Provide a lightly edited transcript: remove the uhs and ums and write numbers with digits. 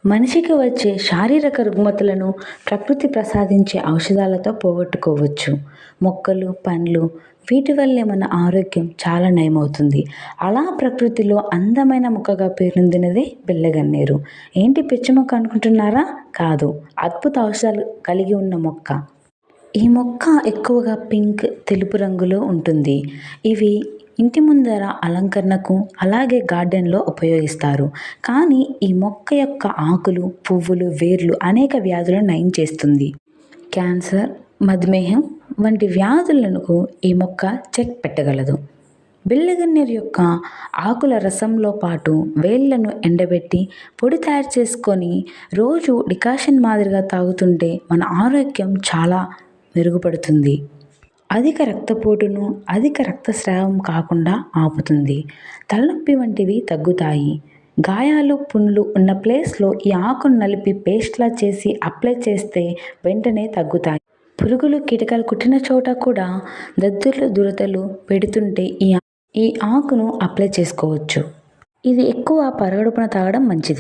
మనిషికి వచ్చే శారీరక రుగ్మతలను ప్రకృతి ప్రసాదించే ఔషధాలతో పోగొట్టుకోవచ్చు. మొక్కలు, పండ్లు వీటి వల్లే మన ఆరోగ్యం చాలా నయమవుతుంది. అలా ప్రకృతిలో అందమైన మొక్కగా పేరొందినదే బిళ్ళగన్నేరు. ఏంటి పిచ్చి మొక్క అనుకుంటున్నారా? కాదు, అద్భుత ఔషధాలు కలిగి ఉన్న మొక్క. ఈ మొక్క ఎక్కువగా పింక్, తెలుపు రంగులో ఉంటుంది. ఇవి ఇంటి ముందర అలంకరణకు, అలాగే గార్డెన్లో ఉపయోగిస్తారు. కానీ ఈ మొక్క యొక్క ఆకులు, పువ్వులు, వేర్లు అనేక వ్యాధులను నయం చేస్తుంది. క్యాన్సర్, మధుమేహం వంటి వ్యాధులకు ఈ మొక్క చెక్ పెట్టగలదు. బిళ్ళగన్నేరు యొక్క ఆకుల రసంలో పాటు వేళ్లను ఎండబెట్టి పొడి తయారు చేసుకొని రోజు డికాషన్ మాదిరిగా తాగుతుంటే మన ఆరోగ్యం చాలా మెరుగుపడుతుంది. అధిక రక్తపోటును, అధిక రక్తస్రావం కాకుండా ఆపుతుంది. తలనొప్పి వంటివి తగ్గుతాయి. గాయాలు, పుండ్లు ఉన్న ప్లేస్లో ఈ ఆకును నలిపి పేస్ట్లా చేసి అప్లై చేస్తే వెంటనే తగ్గుతాయి. పురుగులు, కీటకాలు కుట్టిన చోట కూడా దద్దుర్లు, దురదలు పెడుతుంటే ఈ ఆకును అప్లై చేసుకోవచ్చు. ఇది ఎక్కువ పరగడుపున తాగడం మంచిది.